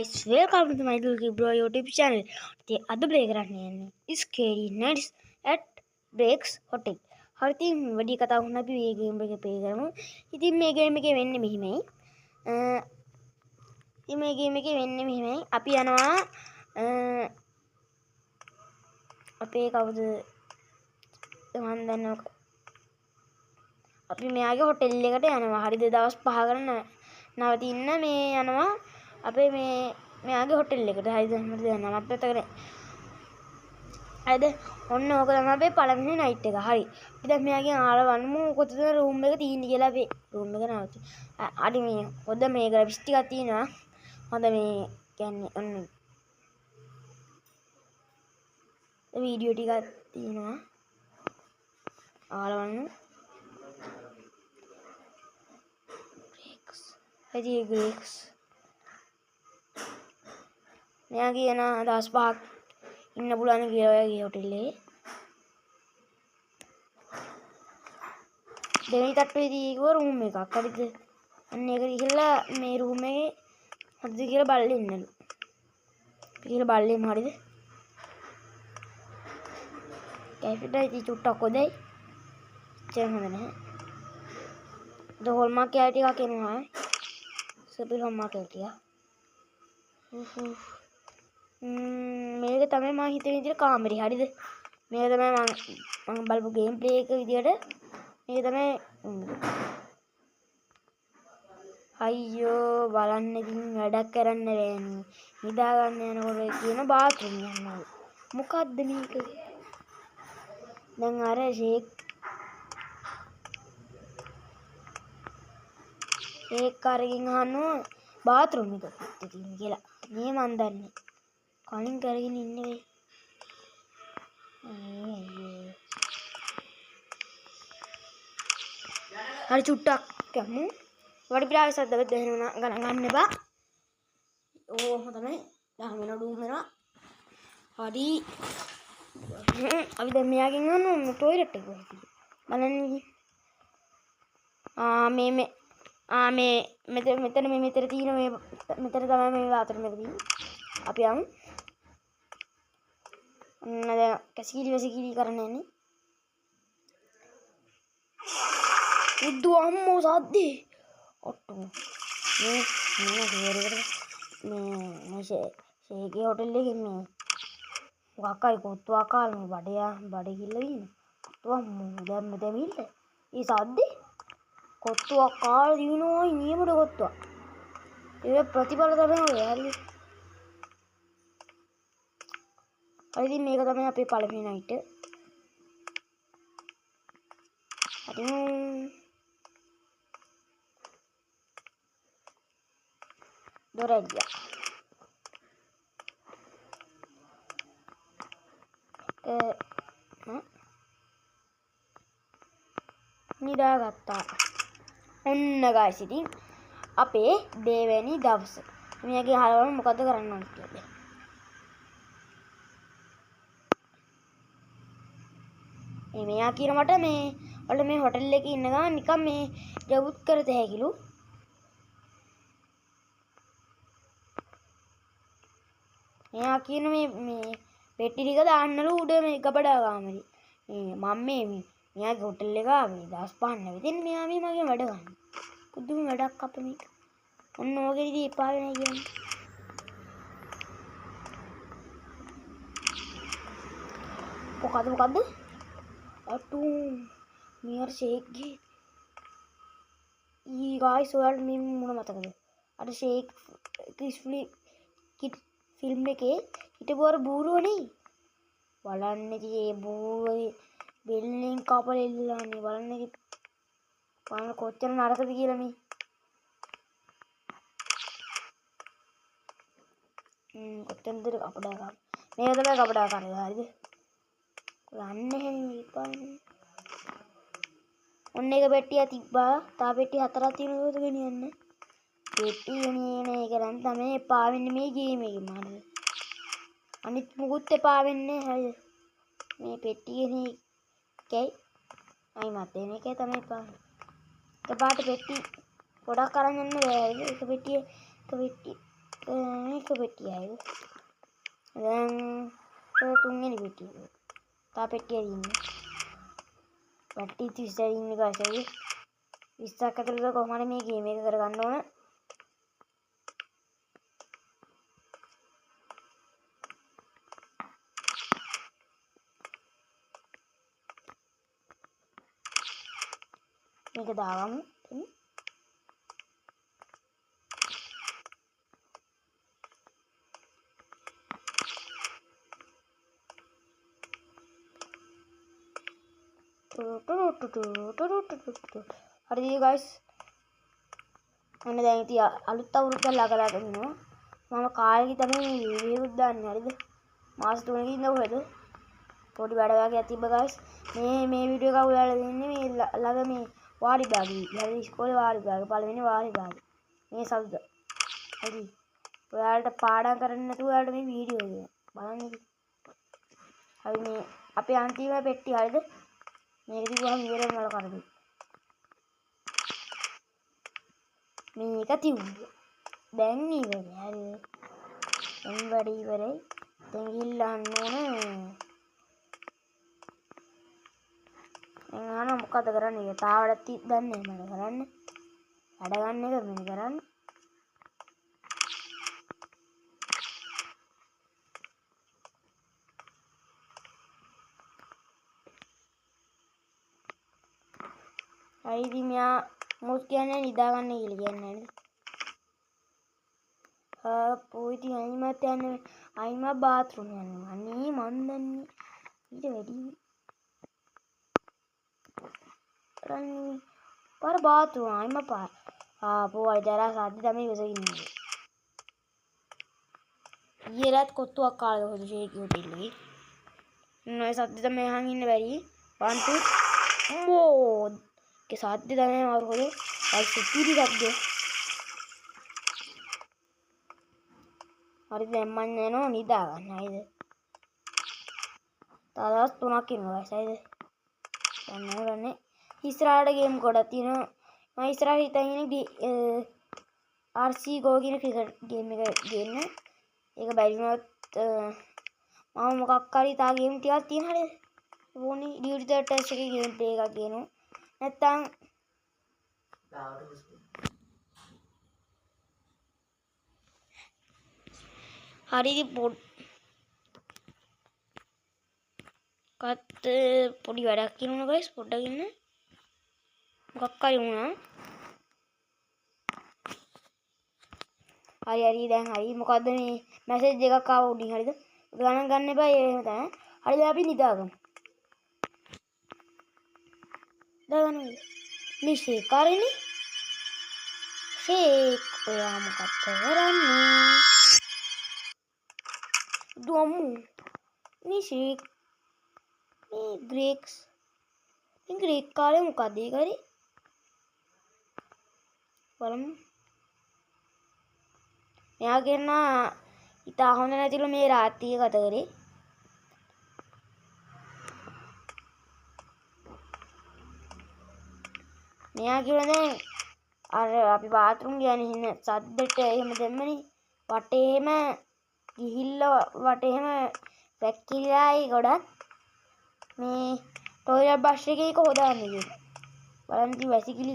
Welcome to my little bro YouTube channel. The other break is scary nights at Breaks Hotel. හරිතින් වැඩි කතා වුණා අපි මේ game එක ප්ලේ කරමු. ඉතින් මේ ගේම් එකේ වෙන්නේ මෙහිමයි. ඉතින් මේ ගේම් එකේ වෙන්නේ මෙහිමයි. අපි යනවා අපේ කවුද මම දන්නවා අපි මෙයාගේ හොටෙල් එකට යනවා. හරිද දවස් 5කට නවතින්න මේ යනවා. අපේ මෙයාගේ හොටෙල් එකට. හරිද මට දැන් නමත් පැත්තකට. හරිද ඔන්න ඕක තමයි අපේ පළවෙනි නයිට් එක. හරි. අපි දැන් මෙයාගෙන් ආරවන්නමු කොතනද රූම් එක තියෙන්නේ කියලා අපි රූම් එක නවතු. හරි මේ හොඳ මේ ග්‍රැෆික්ස් ටිකක් තියෙනවා. හොඳ මේ කියන්නේ ඔන්න වීඩියෝ ටිකක් තියෙනවා. ආරවන්න. ග්‍රේක්ස් මෙයා කියන දවස් 5ක් ඉන්න පුළුවන් කියලා ඔයගේ හොටෙල් එකේ. දෙවෙනි තට්ටුවේදී කිව්ව රූම් එකක්. හරිද? අන්න ඒක ගිහලා මේ රූම් එකේ හරිද කියලා බලලා ඉන්නලු. කියලා බලලෙමු හරිද? කැෆෙටයි චුට්ටක් හොදයි. චෙන් හොඳ නැහැ. හොල්මාක් කෑ ටිකක් එනවා. සපිල් හොල්මාක් කෑ ටික. මේක තමයි මම හිතන විදිහට කාමරේ. හරිද? මේක තමයි මම බලපු ගේම් ප්ලේ එක විදිහට මේක තමයි අයියෝ බලන්න ඉතින් වැඩක් කරන්න බෑනේ. නිදා ගන්න යනකොට කියන බාත්රූම් යනවා. මොකද්ද මේක? දැන් අර ෂේක් කාරකින් අහනවා බාත්රූම් එක පිට තියෙන කියලා. මේ මන් දන්නේ. කලින් කරගෙන ඉන්නේ වෙයි. හරි චුට්ටක් යමු. වඩි ප්‍රායසත් දබත් දෙන්නුනා ගණන් ගන්න එපා. ඕම තමයි. 10 වෙනි රූම් වෙනවා. හරි. අපි දැන් මෙයාගෙන් අහනවා টয়ලට් එක කොහෙද? බලන්න ඉතින්. මෙතන මෙතන තියෙන මේ මෙතන තමයි මේ බාත්රූම් එක තියෙන්නේ. අපි යමු. ඔන්න දැන් කැසිකිලි කරන්න යන්නේ. උද්දු අම්මෝ සද්දේ. ඔට්ටු. මේ ෂේගේ හොටෙල් එකේ මේ මොකක්යි කොත්තුවක් කාලා මේ බඩේ කිල්ල දින. කොත්තු අම්මෝ දැන් මෙතන මිල්ල. ඒ සද්දේ කොත්තුවක් කාලා දිනනවා නියමට කොත්තුවක්. ඒ ප්‍රතිඵල තමයි ඔය. හරිද? හරි මේක තමයි අපේ පළවෙනි නයිට් එක. හරි දොරැඩියා. නිදාගත්තා. ඔන්න ගයිස් ඉතින් අපේ දෙවෙනි දවස. මෙයාගේ අහලා මොකද්ද කරන්න ඕන කියලා. මෙයා කියන මට මේ හොටෙල් එකේ ඉන්න ගමන් නිකන් මේ ජවුත් කරත හැකිලු. මෙයා කියන මේ පෙට්ටි ටික දාන්නලු උඩ මේ ගබඩා කාමරේ. මම මෙයාගේ හොටෙල් එක ආවේ දවස් 5ක් නැවතින් මෙයා මේ මගෙන් වැඩ ගන්න. පුදුම වැඩක් අපේ මේක. ඔන්න ඕකෙදී එපා වෙනවා කියන්නේ. මොකද්ද? අටු මෙයාර ෂේක්ගේ ගායිස් ඔයාලට මේ මොන මතකද? අර ෂේක් කිඩ් ෆිල්ම් එකේ හිටපු අර බූරුවනේ. බලන්න ඉතින් ඒ බූරුවගේ බෙල්ලෙන් කපලා එල්ලලානේ. බලන්න ඉතින් බලන්න කොච්චර නරකද කියලා මේ. කොච්චරද කපඩා ගන්න. මේක තමයි කපඩා කරේ. හරිද? යන්නේ ඉපානේ. ඔන්න එක පෙට්ටියක් තිබ්බා. තා පෙට්ටි 4ක් තියෙනවද ගෙනියන්න. පෙට්ටි ගෙනියන එක නම් තමයි එපා වෙන්නේ මේ ගේම් එකේ මානද. අනිත් මුකුත් එපා වෙන්නේ හරිද? මේ පෙට්ටි ගෙන එකයි අයි මත එන එකයි තමයි එපා. එකපාරට පෙට්ටි ගොඩක් අරන් යන්න බෑ. එක පෙට්ටිය මේක පෙට්ටියයි. දැන් තුන්වෙනි පෙට්ටිය. තා පෙට්ටිය ඉන්නේ. පෙට්ටි 30 ඉන්නේ ගාසයි. 20ක් අතරද කොහොමද මේ ගේම් එක කරගන්න ඕන. මේක දාගමු. හරි ගයිස්. අන්න දැන් ඉතින් අලුත් අවුරුද්ද ළඟට එනවා. මම කාලෙකි තමයි මේ වීඩියෝ එක දාන්නේ. හරිද? මාස 3කින් ඉඳන් කොහෙද? පොඩි වැඩ වගේක් තිබ්බ ගයිස්. මේ වීඩියෝ එක ඔයාලා දෙන්නේ මේ ළඟ මේ වාරි භාගී. හරි ඉස්කෝලේ වාරි භාගී. පළවෙනි වාරි භාගී. මේ සද්ද. හරි. ඔයාලට පාඩම් කරන්න නැතුව ඔයාලට මේ වීඩියෝ එක බලන්න ඉතින්. හරි මේ අපේ අන්තිම පෙට්ටි හරිද? මේක තිබුවම ඉවරම වල කරදේ. මේක තිබ්බා. දැන් ඉවරයි. හරිද? දැන් වැඩ ඉවරයි. දැන් ගිල්ලන්න ඕන. මම මොකද කරන්නේ? තාවඩත් දන්නේ නැහැ මම කරන්නේ. වැඩ ගන්න එක මෙන්න කරන්නේ. අයිති මෙයා මොස් කියන්නේ නිදාගන්න කියලා කියන්නේ නේද? පොයිටි අයිමත් යන්නේ අයිම බාත්රූම් යනවා. අනේ මන් දන්නේ ඊට වැඩි රන්නේ පාර බාත්රූම් අයිම පාර පොයි දරා සාද්ද තමයි ඉවසගින්නේ. ඊයලත් කොත්තුවක් කාලා හොද ෂේක් හොටෙල්ලේ නෝ සද්ද තමයි අහන් ඉන්න බැරි 1 2 අම්මෝ के साथ भी दाने और हो और सुपीरी रख दे हरी देम्मन नेनो निदा गන්න ඉද තවස් 3ක් ඉන්නවා සයිද දැන් නෝරන්නේ ඉස්සරහට ගේම් ගොඩක් තියෙනවා මම ඉස්සරහට හිතන් ඉන්නේ RC Go කියන ක්‍රිකට් ගේම් එක ගේන්න ඒක බැරි වුණොත් මම මොකක් හරි තා ගේම් ටිකක් තියෙන හරිද ඕනේ ඩියුටි ටෙස්ට් එකේ ගේම් ප්ලේ එකක් ගේනවා නැත්තම් හරි පොඩි වැඩක් කියනවා ගයිස් පොඩ්ඩක් ඉන්න මොකක් හරි වුණා හරි දැන් හරි මොකද්ද මේ මැසේජ් එකක් ආව උඩින් හරිද ගණන් ගන්න එපා ඒ එහෙම තමයි හරි දැන් අපි නිදාගමු දාගන්න මේ ෂේක් කරන්නේ ෂේක් ඔයා මොකක්ද කරන්නේ දුවමු මේ ෂේක් මේ ග්‍රේක්ස් මේ ග්‍රේක් කාලේ මොකද ඒ කරේ බලමු මෙයා කියන ඉතා හොඳ නැතිලු මේ රාත්‍රිය ගත කරේ මෙයා කියන දැන් අර අපි බාත්රූම් ගියානේ ඉන්න සද්දෙට එහෙම දෙන්නනේ වටේම ගිහිල්ලා වටේම පැක්කිරිලායි ගොඩක් මේ ටොයිලට් බස් එකේ එක හොදාන්නේ කියලා බලන්න ඉතින් වැසිකිලි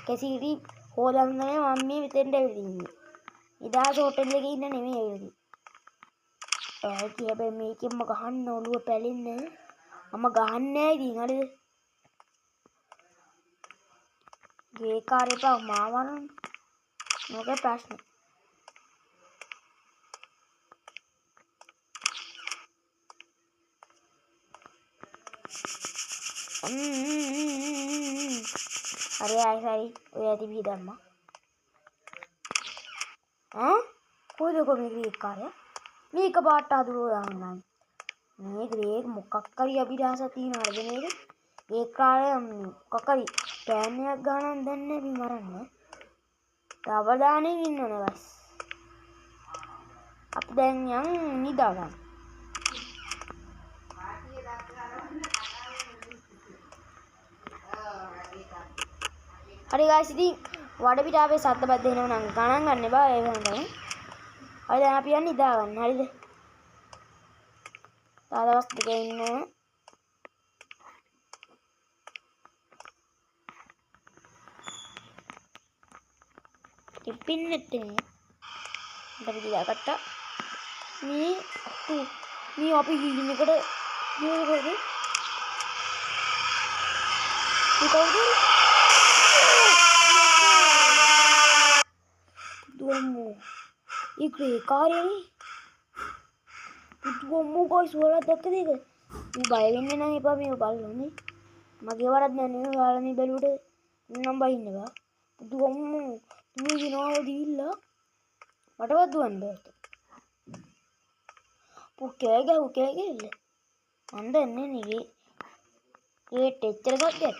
කැසිකිලි හොදන්න තමයි මම මේ මෙතෙන්ට ඇවිල්ලා ඉන්නේ ඉදාස හොටෙල් එකේ ඉන්න නෙමෙයි ඇවිල්ලා ඒකයි හැබැයි මේකෙන්ම ගහන්න ඔළුව පැලෙන්නේ මම ගහන්නේ නැහැ ඉතින් හරිද ගේ කාරේ පා මාවරන් මොකද ප්‍රශ්නේ अरे आई वो यदि भी धर्मा हाँ कोई देखो मेरी एक कार है मैं एक बार टादू यहाँ मैं ग्रेक मुक्करी अभी रहा सकती ना अर्ज मेरे एक कार है ककरी पहनने गाना धन्ने भी मरन है तबदाने इन्होंने बस अब दें यंग नहीं दागा හරි ගයිස් ඉතින් වඩ පිට ආවේ සද්ද බද්ද එනවා නම් ගණන් ගන්න එපා ඒ වෙනකන් හරි දැන් අපි යන්නේ නිදා ගන්න. හරිද? තව දවස් දෙකක් ඉන්න ඕන. ටිපින්නෙත් නේ. අපි දාගත්තා. මේ අපි හීනෙකට යෝගද? කවුද? දුවමු. ඉක්‍රේ කාර්යනේ. දුවමු ගයිස් වල දැක්කද ඒක? මේ බය වෙන්නේ නැහැ එපා මේක බලන්නේ. මගේ වරද නෑ නේ ඔයාලා මේ බැලුවට නම් බයින්න බා. දුවමු. මේ දිනාව දීලා මටවත් දුවන්න බෑ. පුකේ ගිල්ල. මන් දන්නේ නේ. ඒ ටෙච්චර සත්‍යයක්.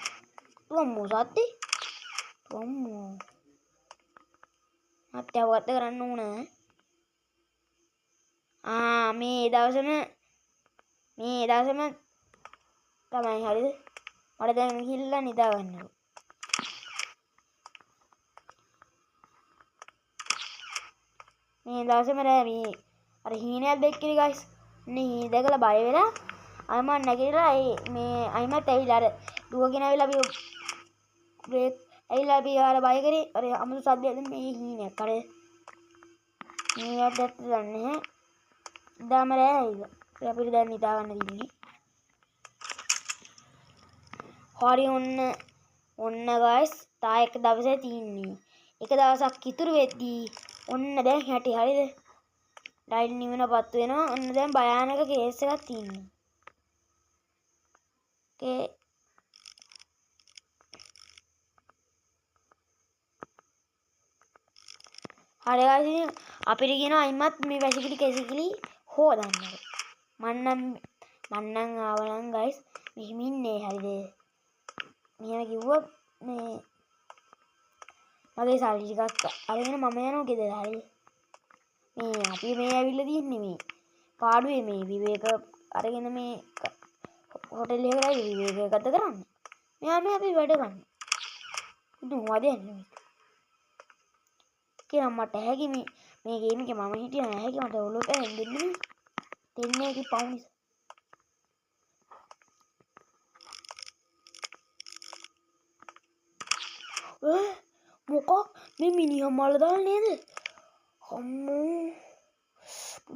දුවමු සත්‍ය. දුවමු. අත්‍යවගත කරන්න ඕන. මේ දවසම තමයි හරිද? මට දැන් ගිහිල්ලා නිදා ගන්න. මේ දවසම රෑ මේ අර හීනයක් දැක්කේ ගයිස්. නේ දැකලා බය වෙලා අයමන් නැගිටලා මේ අයිමත් ඇවිල්ලා අර දුවගෙන ඇවිල්ලා අපි බ්‍රේක් ඇවිල්ලා අපි ආර බය කරේ අර අමුතු සද්දයක් මේ හීනයක් අර මේකට දන්නේ දාමරෑ ඇවිල්ලා අපිට දැන් නිදා ගන්න දින්නේ. හරි ඔන්න ගයිස් තා එක දවසේ තින්නේ. එක දවසක් ඉතුරු වෙද්දී ඔන්න දැන් හැටි හරිද? ඩයිල් නිවනපත් වෙනවා. ඔන්න දැන් භයානක කේස් එකක් තියෙනවා. හරි ගයිස් අපිට කියන අයිමත් මේ වැසිකිලි කෙසිකිලි හොදන්න. මන්නම් ආවනම් ගයිස් මෙහිම ඉන්නේ හරිද? මෙහෙම කිව්වොත් මේ මගේ සල්ලි ටිකක් අරගෙන මම යනවා ගෙදර හරිද? මේ අපි මේ ඇවිල්ලා තින්නේ මේ පාඩුවේ මේ විවේක අරගෙන මේ හොටෙල් එකේ විවේක ගත කරන්නේ. මෙයා මේ අපි වැඩ ගන්න. දුවද යන්නේ. කියලා මට හැකි මේ ගේම් එකේ මම හිටියා නැහැ හැකි මට ඔලුවට හෙන්දෙන්නේ දෙන්නේ කි පවුනිස්. මොකක් මේ මිනිහා මල දාලා නේද? අම්මෝ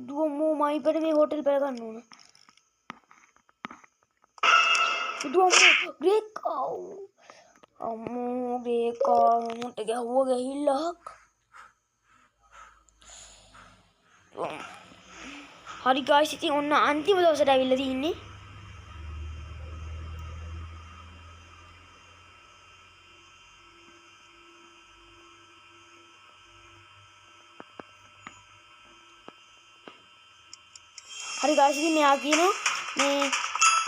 දුවමු මයිපට මේ හොටෙල් පැල ගන්න ඕන. දුවමු බ්‍රේක් අම්මෝ බ්‍රේක් මට ගැහුව ගහිල්ලක්. හරි ගයිස් ඉතින් ඔන්න අන්තිම දවසට ඇවිල්ලා තින්නේ. හරි ගයිස් ඉතින් මෙයා කියනවා මේ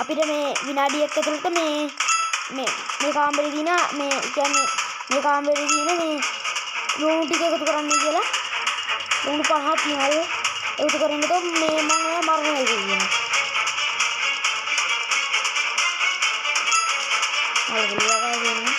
අපිට මේ විනාඩි 1 ඇතුළත මේ කාමරේ දින මේ කියන්නේ මේ කාමරේ දින මේ ලුණු ටික එකතු කරන්න කියලා. ලුණු 5ක් තියෙනවා. එකතු කරනකොට මේ මම මරණය කියනවා. හරි ගියා ගන්නේ.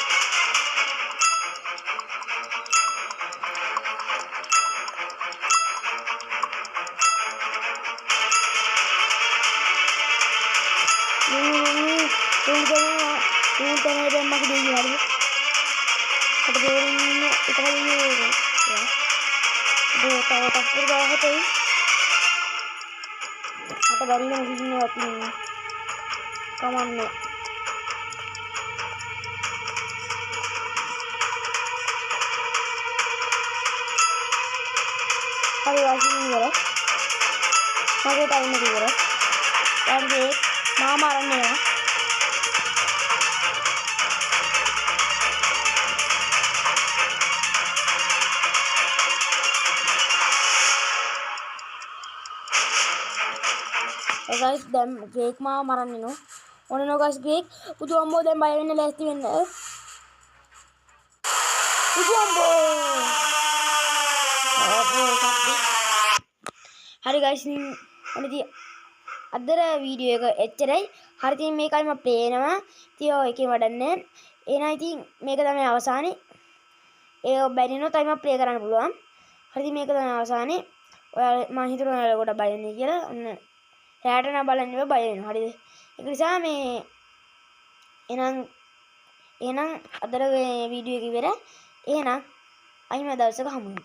guys දැන් ග්‍රේක් මාව මරන්න නෝ. ඔන්න නෝ guys ග්‍රේක් පුදු අම්මෝ දැන් බය වෙන්න ලෑස්ති වෙන්න. පුදු අම්මෝ. හරි guys ඔන්නදී අදර වීඩියෝ එක එච්චරයි. හරි ඉතින් මේකයි මම පේනවා. ඉතින් ඔය එකේ වඩන්නේ. එහෙනම් ඉතින් මේක තමයි අවසානේ. ඒ බැරිනොත් තමයි මම ප්ලේ කරන්න පුළුවන්. හරි ඉතින් මේක තමයි අවසානේ. ඔයාලා මම හිතුවා ඔයාලා කොට බය වෙන්නේ කියලා. ඔන්න රැට නම් බලන්න බය වෙනවා. හරිද? ඒක නිසා මේ එහෙනම් අදට මේ වීඩියෝ එක ඉවරයි. එහෙනම් අයිම දවසක හමු වෙමු.